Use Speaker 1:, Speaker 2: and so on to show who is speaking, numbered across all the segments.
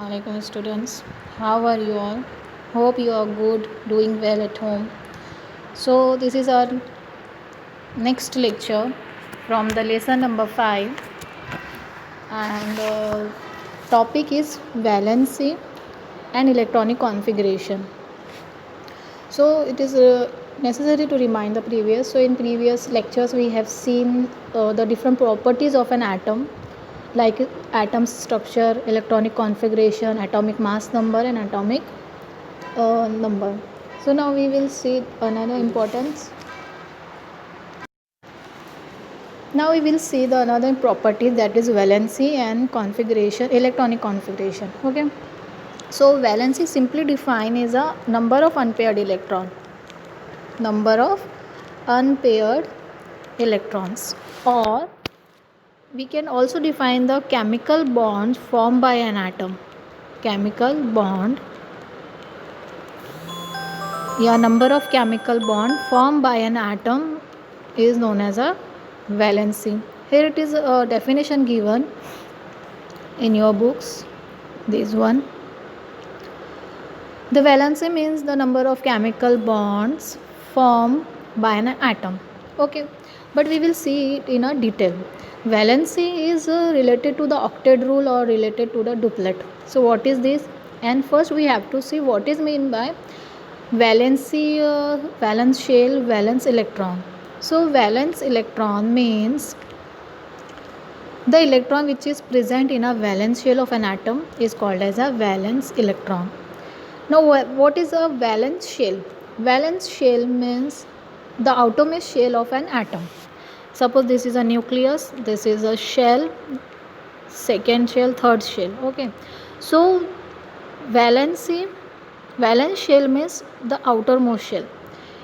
Speaker 1: Assalamualaikum students, how are you all? Hope you are good, doing well at home. So this is our next lecture from the lesson number 5, and topic is valency and electronic configuration. So it is necessary to remind the previous. So in previous lectures we have seen the different properties of an atom, like atom structure, electronic configuration, atomic mass number and atomic number. So now we will see another importance. Now we will see the another property, that is valency and configuration, electronic configuration. Okay. So valency simply defined is a number of unpaired electrons, or we can also define the chemical bonds formed by an atom. Chemical bond, number of chemical bond formed by an atom is known as a valency. Here it is a definition given in your books, this one. The valency means the number of chemical bonds formed by an atom. Okay, but we will see it in a detail. Valency is related to the octet rule or related to the duplet. So what is this? And first we have to see what is meant by valency, valence shell, valence electron. So valence electron means the electron which is present in a valence shell of an atom is called as a valence electron. Now what is a valence shell? Valence shell means the outermost shell of an atom. Suppose this is a nucleus, this is a shell, second shell, third shell. Okay, so valence shell means the outermost shell.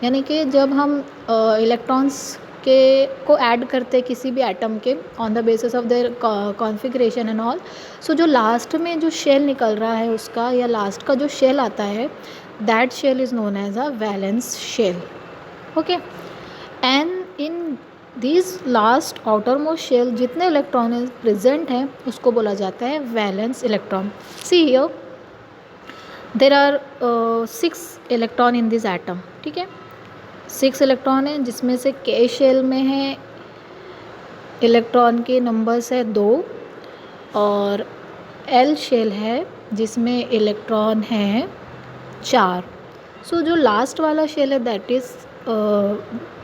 Speaker 1: यानी कि जब हम electrons के को add करते हैं किसी भी एटम के on the basis of their configuration and all, so जो लास्ट में जो शेल निकल रहा है उसका, या लास्ट का जो शेल आता है, that shell is known as a valence shell. Okay, and in this last outer most shell जितने इलेक्ट्रॉन प्रेजेंट हैं उसको बोला जाता है valence electron. See here there are 6 electron in this atom. ठीक है, 6 इलेक्ट्रॉन है, जिसमें से के शेल में है इलेक्ट्रॉन के नंबर्स है 2, और एल शेल है जिसमें इलेक्ट्रॉन है 4. सो जो लास्ट वाला शेल है that is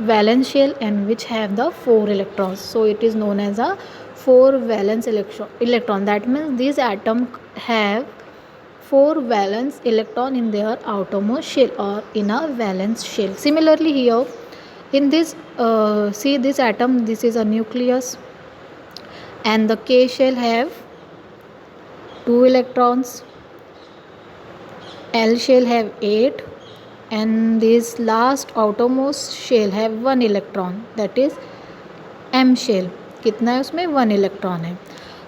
Speaker 1: valence shell and which have the 4 electrons. So it is known as a 4 valence electron. That means this atom have 4 valence electron in their outermost shell or in a valence shell. Similarly here in this see this atom, this is a nucleus and the K shell have 2 electrons, L shell have 8, and this last outermost shell have 1 electron, that is M shell. कितना है उसमें? 1 electron है.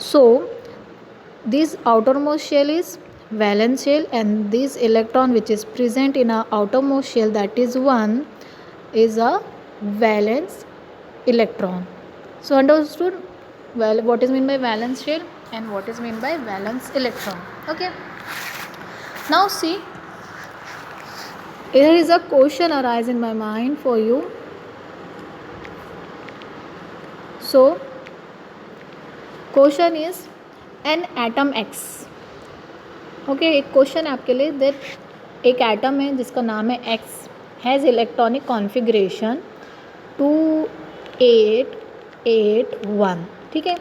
Speaker 1: So this outermost shell is valence shell, and this electron which is present in a outermost shell, that is 1, is a valence electron. So understood well what is meant by valence shell and what is meant by valence electron. Okay, now see, here is a question arise in my mind for you. So question is an atom X. Okay, एक question है आपके लिए, that एक atom है जिसका नाम है x, has electronic configuration 2881. ठीक है,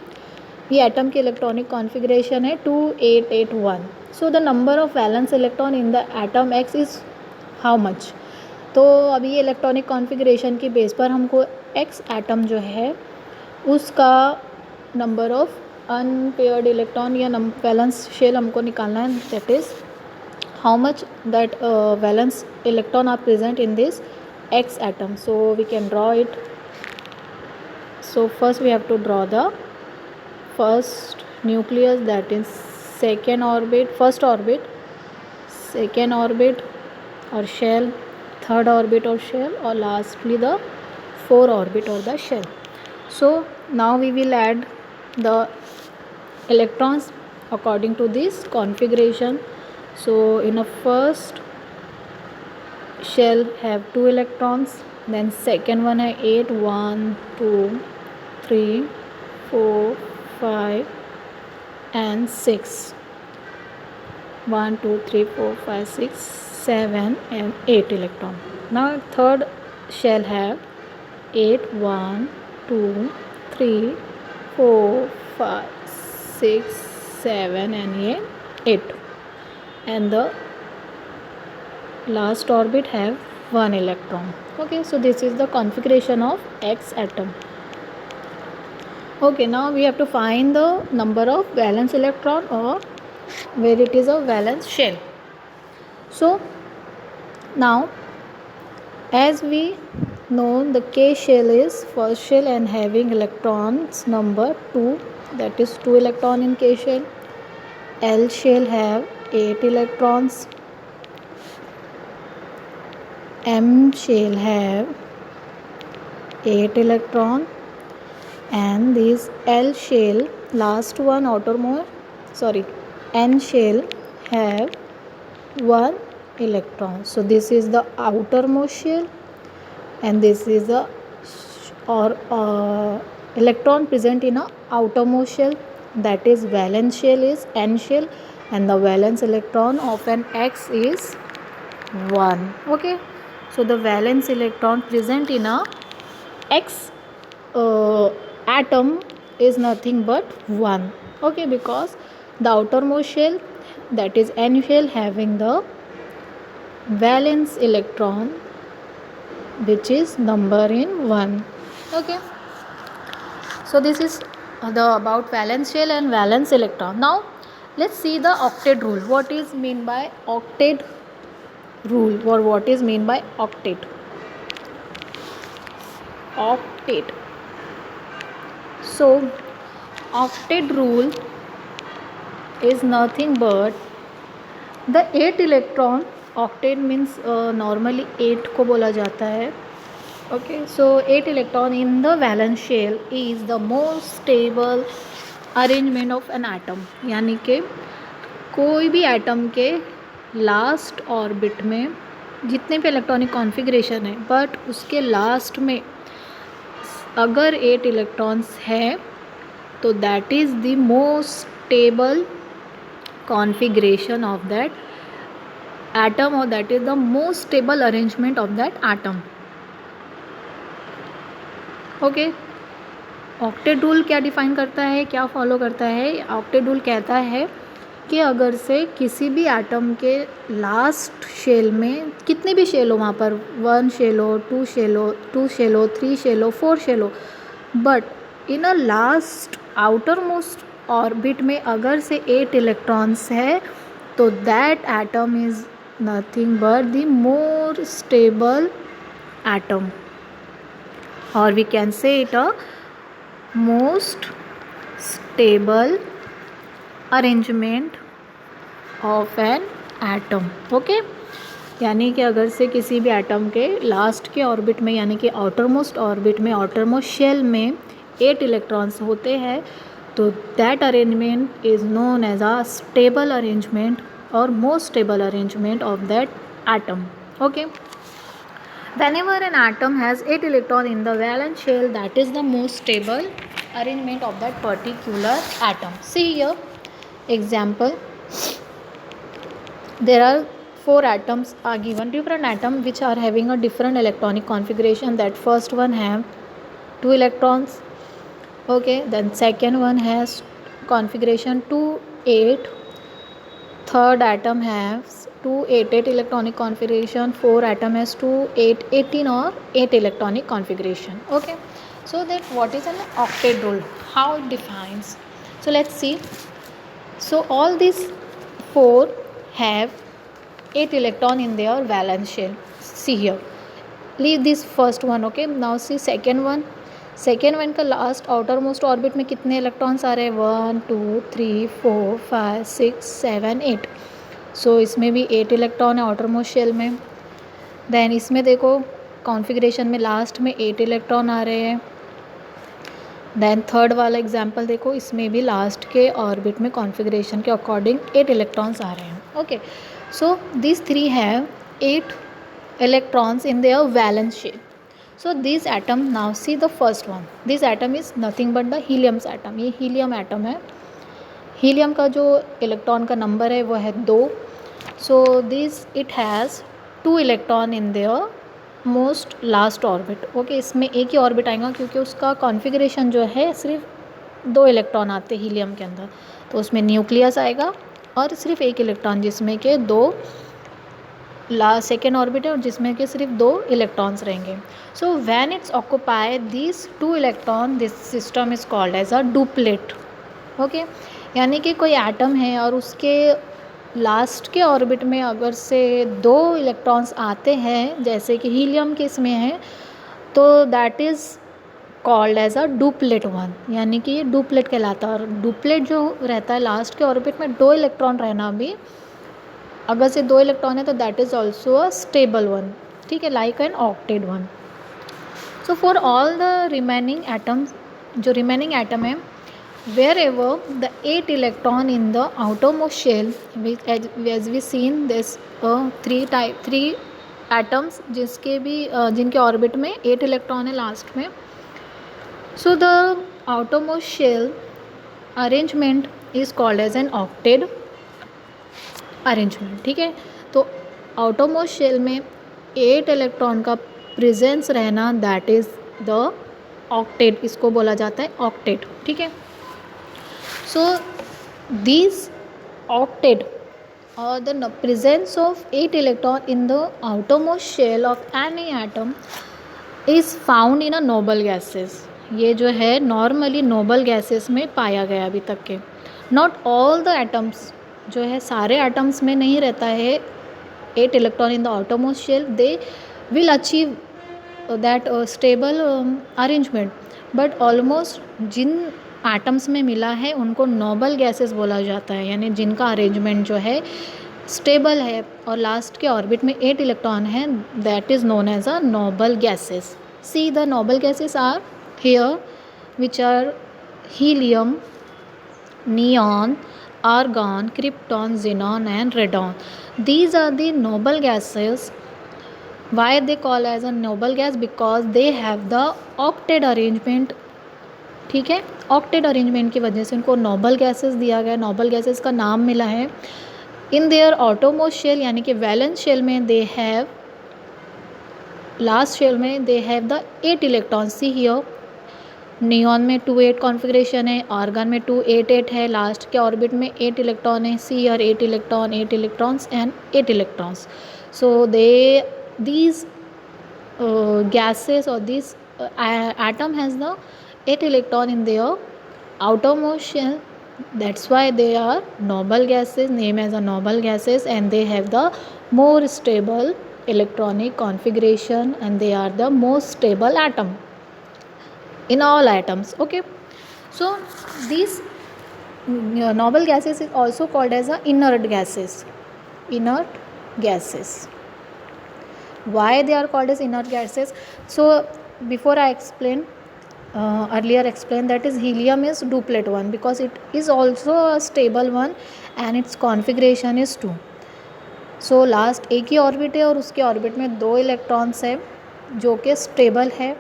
Speaker 1: ये एटम की इलेक्ट्रॉनिक कॉन्फ़िगरेशन है 2881. So the number of valence electron in the atom x is how much. तो अभी ये इलेक्ट्रॉनिक कॉन्फ़िगरेशन की बेस पर हमको एक्स एटम जो है उसका नंबर ऑफ अनपेयर्ड इलेक्ट्रॉन या वैलेंस शेल हमको निकालना है. That is how much that valence electron are present in this X atom. So we can draw it. So first we have to draw the first nucleus, that is second orbit, first orbit, second orbit और shell, third orbit और shell, और lastly the 4 orbit और the shell. So now we will add the electrons according to this configuration. So in a first shell have 2 electrons, then second one have 8, 1 2 3 4 5 and 6, 1 2 3 4 5 6 7 and 8 electron. Now third shell have 8, 1 2 3 4 5 6 7 and 8, and the last orbit have 1 electron. Okay, so this is the configuration of X atom. Okay, now we have to find the number of valence electron, or where it is a valence shell. So now, as we know, the K shell is first shell and having electrons number 2, that is 2 electron in K shell. L shell have 8 electrons. M shell have 8 electron, and this L shell, last one N shell have 1 electron. So this is the outermost shell, and this is the electron present in a outermost shell, that is valence shell is N shell, and the valence electron of an X is 1. Okay, so the valence electron present in a X atom is nothing but 1. Okay, because the outermost shell, that is N shell, having the valence electron which is number in 1. Okay, so this is the about valence shell and valence electron. Now let's see the octet rule. What is mean by octet rule, or what is mean by octet? Octet. So octet rule is nothing but the 8 electron. Octet means normally 8 को बोला जाता है. Okay, so 8 electron in the valence shell is the most stable arrangement of an atom. यानी कि कोई भी atom के last orbit में जितने भी इलेक्ट्रॉनिक कॉन्फ़िगरेशन है, बट उसके लास्ट में अगर 8 इलेक्ट्रॉन्स है तो that is the most stable configuration of that atom, or that is the most stable arrangement of that atom. Okay, octet rule क्या डिफाइन करता है, क्या फॉलो करता है? ऑक्टेट रूल कहता है कि अगर से किसी भी एटम के लास्ट शेल में कितने भी शेल हो, वहाँ पर 1 शेल हो, 2 शेल हो, 3 शेल हो, 4 शेल हो, but in a last outer most orbit में अगर से 8 इलेक्ट्रॉन्स है तो that atom is nothing but the more stable atom, और we can say it a most stable arrangement of an atom. Okay, यानी कि अगर से किसी भी एटम के लास्ट के ऑर्बिट में, यानी कि आउटर मोस्ट ऑर्बिट में, आउटर मोस्ट शेल में 8 इलेक्ट्रॉन्स होते हैं तो that arrangement is known as a stable arrangement और most stable arrangement of that atom. Okay, whenever an atom has 8 electron in the valence shell, that is the most stable arrangement of that particular atom. See here example, there are 4 atoms are given, different atoms which are having a different electronic configuration. That first one have 2 electrons. Okay, then second one has configuration 2 8, third atom has 2 8 8 electronic configuration, 4 atom has 2 8 18 or 8 electronic configuration. Okay, so that what is an octet rule, how it defines? So let's see. So all these 4 have 8 electron in their valence shell. See here, leave this first one. Okay, now see second one. Second one का last outer most orbit में कितने electrons आ रहे हैं? 1 2 3 4 5 6 7 8. सो इसमें भी 8 electron है outer most shell में. Then इसमें देखो कॉन्फ़िगरेशन में लास्ट में 8 इलेक्ट्रॉन आ रहे हैं. देन थर्ड वाला एग्जाम्पल देखो, इसमें भी लास्ट के ऑर्बिट में कॉन्फ़िगरेशन के अकॉर्डिंग 8 इलेक्ट्रॉन्स आ रहे हैं. Okay, so this three have 8 electrons in their valence shell. So this atom, now see the first one, this atom is nothing but the helium's atom. ये helium atom है. Helium का जो electron का number है वो है 2. So this it has 2 electron in there most last orbit. Okay, इसमें एक ही ऑर्बिट आएगा क्योंकि उसका कॉन्फ़िगरेशन जो है सिर्फ 2 इलेक्ट्रॉन आते हैं हीलियम के अंदर. तो उसमें न्यूक्लियस आएगा और सिर्फ एक इलेक्ट्रॉन, जिसमें के 2 सेकेंड ऑर्बिट है और जिसमें कि सिर्फ 2 इलेक्ट्रॉन्स रहेंगे. So when it's occupy this 2 electron, this system is called as a duplet. Okay, यानी कि कोई एटम है और उसके लास्ट के ऑर्बिट में अगर से 2 इलेक्ट्रॉन्स आते हैं, जैसे कि हीलियम के इसमें है, तो that is called as a duplet one, यानी कि ये डुप्लेट कहलाता है. और डुप्लेट जो रहता है लास्ट के ऑर्बिट में 2 इलेक्ट्रॉन रहना भी, अगर से 2 इलेक्ट्रॉन है तो that is also a stable one. ठीक है, like an octet one. So for all the remaining atoms, जो रिमेनिंग एटम है, wherever the 8 electron in the outermost shell, as we seen this 3 atoms जिसके भी जिनके orbit में 8 electron है last में. So the outermost shell arrangement is called as an octet arrangement. ठीक है, तो outermost shell में 8 इलेक्ट्रॉन का प्रेजेंस रहना, दैट इज़ द ऑक्टेट, इसको बोला जाता है ऑक्टेट. ठीक है, so these octet or the presence of 8 electron in the outermost shell of any atom is found in a noble gases. ये जो है नॉर्मली नोबल गैसेस में पाया गया अभी तक के. नॉट ऑल द एटम्स, जो है सारे एटम्स में नहीं रहता है 8 electron in the outermost shell. They will achieve that stable arrangement, but almost जिन एटम्स में मिला है उनको नोबल गैसेस बोला जाता है, यानी जिनका अरेंजमेंट जो है स्टेबल है और लास्ट के ऑर्बिट में 8 इलेक्ट्रॉन है, that is known as a noble gases. See the noble gases are here, which are helium, neon, argon, krypton, xenon and radon. These are the noble gases. Why they call as a noble gas? Because they have the octet arrangement. ठीक है, octet arrangement की वजह से उनको noble gases दिया गया, noble gases का नाम मिला है. इन देयर ऑटोमोस्ट शेल, यानी कि वैलेंस शेल में दे हैव, लास्ट शेल में they have the 8 electrons. See here, neon में 2-8 कॉन्फ़िगरेशन है, आर्गन में 2-8-8 है, लास्ट के ऑर्बिट में 8 इलेक्ट्रॉन है. See here 8 electron, 8 electrons and 8 electrons. So these gases or this atom has the 8 electron in their outermost shell. That's why they are noble gases, named as a noble gases, and they have the more stable electronic configuration, and they are the most stable atom in all atoms. Okay, so these noble gases is also called as a inert gases. Inert gases. Why they are called as inert gases? So before I explain, earlier explained, that is helium is duplet one because it is also a stable one and its configuration is 2. So last एक ही orbit है और उसके orbit में 2 electrons है जो कि stable है,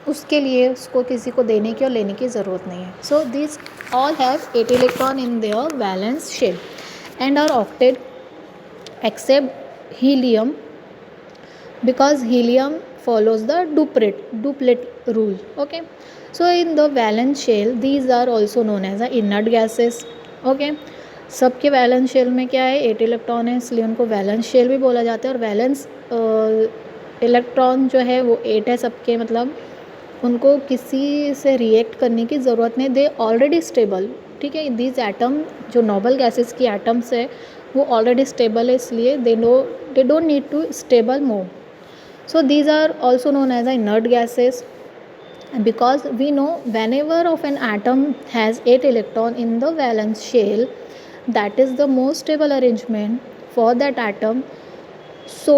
Speaker 1: उसके लिए उसको किसी को देने की और लेने की ज़रूरत नहीं है. So this all have 8 electron in their valence shell and are octet except helium, because helium follows the duplet rule. Okay, so in the valence shell these are also known as the inert gases. Okay, सबके valence shell में क्या है, 8 electron है, इसलिए उनको valence shell भी बोला जाता है. और वैलेंस इलेक्ट्रॉन जो है वो 8 है सबके, मतलब उनको किसी से रिएक्ट करने की ज़रूरत नहीं, दे ऑलरेडी स्टेबल. ठीक है, दीज एटम जो नोबल गैसेस की एटम्स है वो ऑलरेडी स्टेबल है, इसलिए they don't need to stable more. So these are also known as inert gases, because we know whenever of an atom has 8 electron in the valence shell, that is the most stable arrangement for that atom. So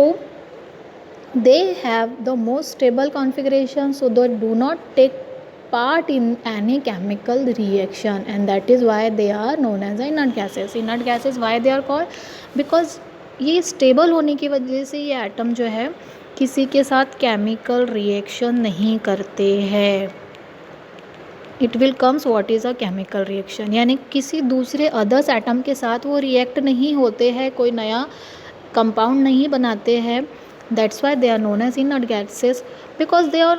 Speaker 1: they have the most stable configuration, so they do not take part in any chemical reaction, and that is why they are known as the inert gases. Inert gases why they are called? Because ये stable होने की वजह से ये atom जो है किसी के साथ केमिकल रिएक्शन नहीं करते हैं. It will comes what is a chemical reaction, यानी किसी दूसरे अदर्स एटम के साथ वो रिएक्ट नहीं होते हैं, कोई नया कंपाउंड नहीं बनाते हैं. That's why they are known as inert gases, because they are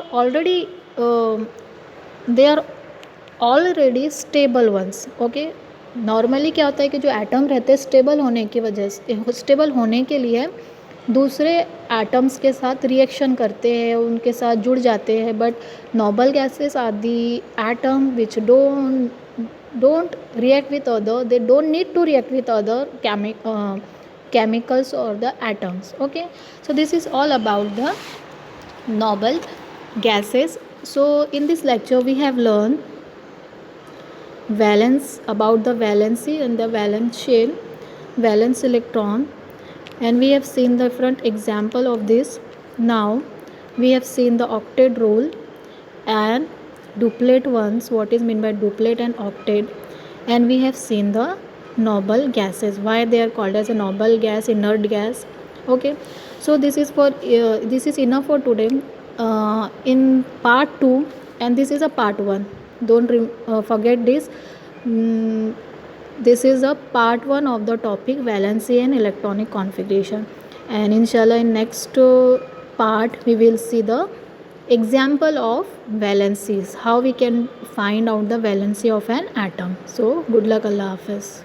Speaker 1: already stable ones. Okay, normally क्या होता है कि जो एटम रहते हैं स्टेबल होने की वजह से, स्टेबल होने के लिए दूसरे एटम्स के साथ रिएक्शन करते हैं, उनके साथ जुड़ जाते हैं. But noble gases are the atom which don't react with other, they don't need to react with other chemicals or the atoms. Okay, so this is all about the noble gases. So in this lecture we have learned about the valency and the valence shell, valence electron, and we have seen the different example of this. Now we have seen the octet rule and duplet ones, what is meant by duplet and octet, and we have seen the noble gases, why they are called as a noble gas, inert gas. Okay, so this is enough for today. In part 2, and this is a part 1, don't forget this. This is a part 1 of the topic valency and electronic configuration, and inshallah in next part we will see the example of valencies, how we can find out the valency of an atom. So good luck, Allah Hafiz.